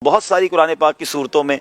بہت ساری قرآن پاک کی صورتوں میں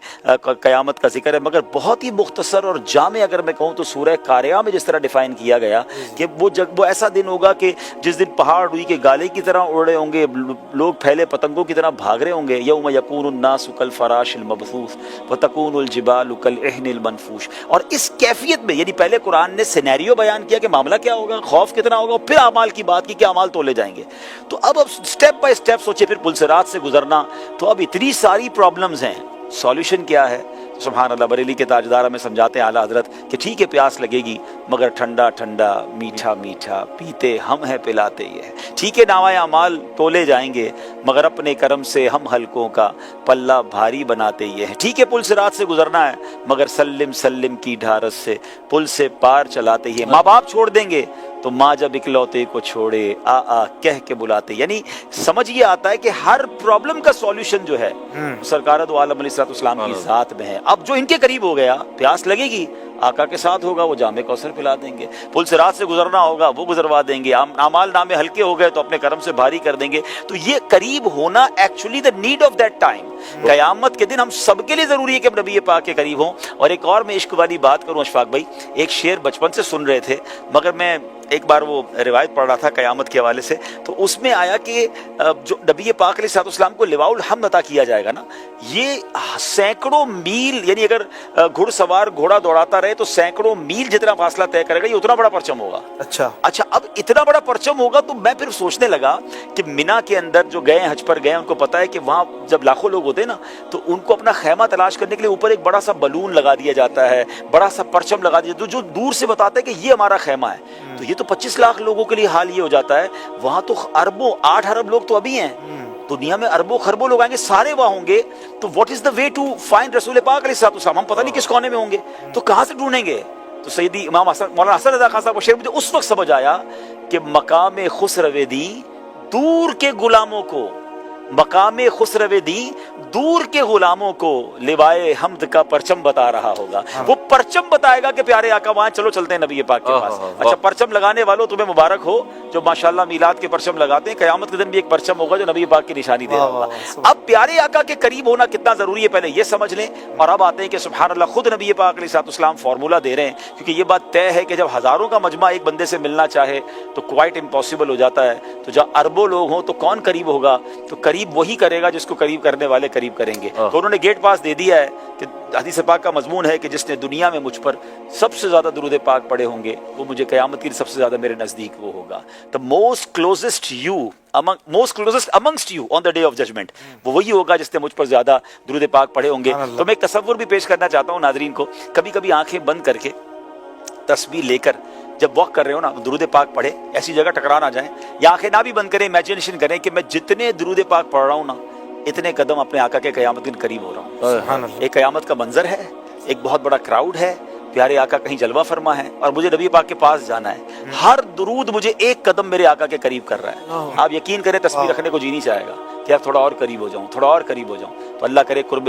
قیامت کا ذکر ہے، مگر بہت ہی مختصر اور جامع اگر میں کہوں تو سورہ قاریہ میں جس طرح ڈیفائن کیا گیا کہ وہ ایسا دن ہوگا کہ جس دن پہاڑ روئی کے گالے کی طرح اڑ رہے ہوں گے، لوگ پھیلے پتنگوں کی طرح بھاگ رہے ہوں گے۔ یوم یکون الناس کالفراش المبثوث وتکون الجبال کالعہن المنفوش۔ اور اس کیفیت میں، یعنی پہلے قرآن نے سینیریو بیان کیا کہ معاملہ کیا ہوگا، خوف کتنا ہوگا، پھر اعمال کی بات کی کہ اعمال تولے جائیں گے۔ تو اب سٹیپ بائی سٹیپ سوچے، پھر پلسرات سے گزرنا، تو اب اتنی ساری پرابلمز ہیں، سولوشن کیا ہے؟ سبحان اللہ، بریلی کے تاجدار ہمیں سمجھاتے ہیں اعلیٰ حضرت کہ ٹھیک ہے پیاس لگے گی مگر ٹھنڈا ٹھنڈا میٹھا میٹھا پیتے ہم ہیں پلاتے یہ ہے۔ ٹھیک ہے نامۂ اعمال تولے جائیں گے مگر اپنے کرم سے ہم حلقوں کا پلہ بھاری بناتے یہ ہیں۔ ٹھیک ہے پل صراط سے گزرنا ہے مگر سلم سلم کی ڈھارس سے پل سے پار چلاتے یہ۔ ماں باپ چھوڑ دیں گے تو ماں جب اکلوتے کو چھوڑے آ کہہ کے بلاتے، یعنی سمجھ یہ آتا ہے کہ ہر پرابلم کا سولوشن جو ہے سرکار دو عالم علیہ السلام کی ذات میں ہے۔ اب جو ان کے قریب ہو گیا، پیاس لگے گی آقا کے ساتھ ہوگا، وہ جام کوثر پلا دیں گے۔ پل صراط سے گزرنا ہوگا، وہ گزروا دیں گے۔ اعمال نامے ہلکے ہو گئے تو اپنے کرم سے بھاری کر دیں گے۔ تو یہ قریب ہونا actually the need of that time, قیامت کے دن ہم سب کے لیے ضروری ہے کہ ہم نبی پاک کے قریب ہوں۔ اور ایک اور میں عشق والی بات کروں اشفاق بھائی، ایک شعر بچپن سے سن رہے تھے مگر میں ایک بار وہ روایت پڑھ رہا تھا قیامت کے حوالے سے، تو اس میں آیا کہ جو نبی پاک علیہ السلام کو لواء الحمد عطا کیا جائے گا نا، یہ سینکڑوں میل، یعنی اگر گھڑ سوار گھوڑا دوڑاتا رہے تو سینکڑوں میل جتنا فاصلہ طے کرے گا، یہ اتنا بڑا پرچم ہوگا۔ اچھا اب اتنا بڑا پرچم ہوگا تو میں پھر سوچنے لگا کہ مینا کے اندر جو گئے حج پر گئے ان کو پتا ہے کہ وہاں جب لاکھوں لوگ ہوتے ہیں نا تو ان کو اپنا خیمہ تلاش کرنے کے لیے اوپر ایک بڑا سا بلون لگا دیا جاتا ہے، بڑا سا پرچم لگا دیا جو دور سے بتاتا ہے کہ یہ ہمارا خیمہ ہے۔ تو یہ تو 25 لاکھ لوگوں کے لیے حال یہ ہو جاتا ہے، وہاں تو اربوں 8 ارب لوگ تو ابھی ہیں، دنیا میں اربوں خربوں لوگ آئیں گے، سارے وہاں ہوں گے۔ تو what is the way to find رسول پاک علیہ السلام؟ ہم پتہ نہیں کس کونے میں ہوں گے، تو کہاں سے ڈھونڈیں گے؟ تو سیدی امام مولانا حسن رضا خان صاحب کو شعر مجھے اس وقت سمجھ آیا کہ مقام خسرو دی دور کے غلاموں کو، مقام خسرو دی دور کے غلاموں کو لوائے حمد کا پرچم بتا رہا ہوگا۔ وہ پرچم بتائے گا کہ پیارے آقا وہاں چلو چلتے ہیں نبی پاک کے پاس۔ اچھا پرچم لگانے والوں تمہیں مبارک ہو جو ماشاءاللہ میلاد کے پرچم لگاتے ہیں، قیامت کے دن بھی ایک پرچم ہوگا جو نبی پاک کی نشانی دے رہا ہوگا۔ اب پیارے آقا کے قریب ہونا کتنا ضروری ہے پہلے یہ سمجھ لیں، اور اب آتے ہیں کہ سبحان اللہ خود نبی پاک علیہ السلام فارمولہ دے رہے ہیں، کیونکہ یہ بات طے ہے کہ جب ہزاروں کا مجمع ایک بندے سے ملنا چاہے تو کوائٹ امپاسبل ہو جاتا ہے۔ تو جب اربوں لوگ ہوں تو کون قریب ہوگا؟ تو قریب وہی کرے گا جس کو قریب کرنے والے قریب کریں گے۔ تو انہوں نے گیٹ پاس دے دیا ہے کہ حدیث پاک کا مضمون ہے کہ جس نے دنیا میں مجھ پر سب سے زیادہ درود پاک پڑھے ہوں گے وہ مجھے قیامت کی سب سے زیادہ میرے نزدیک وہ ہوگا۔ The most closest amongst you on the day of judgment، وہ وہی ہوگا جس نے مجھ پر زیادہ درود پاک پڑھے ہوں گے۔ تو میں ایک تصور بھی پیش کرنا چاہتا ہوں ناظرین کو، کبھی کبھی آنکھیں بند کر کے تسبیح لے کر جب واک کر رہے ہو نا، درود پاک پڑھے، ایسی جگہ ٹکرا نہ جائیں، یا آنکھیں نہ بھی بند کریں، امیجنیشن کریں کہ میں جتنے درود پاک پڑھ رہا ہوں نا اتنے قدم اپنے آقا کے قیامت کے قریب ہو رہا ہوں۔ ایک قیامت کا منظر ہے، ایک بہت بڑا کراؤڈ ہے، پیارے آقا کہیں جلوہ فرما ہے اور مجھے نبی پاک کے پاس جانا ہے۔ ہر درود مجھے ایک قدم میرے آقا کے قریب کر رہا ہے۔ آپ یقین کریں تسبیح رکھنے کو جی نہیں چاہے گا کہ یار تھوڑا اور قریب ہو جاؤں، تھوڑا اور قریب ہو جاؤں۔ تو اللہ کرے قرب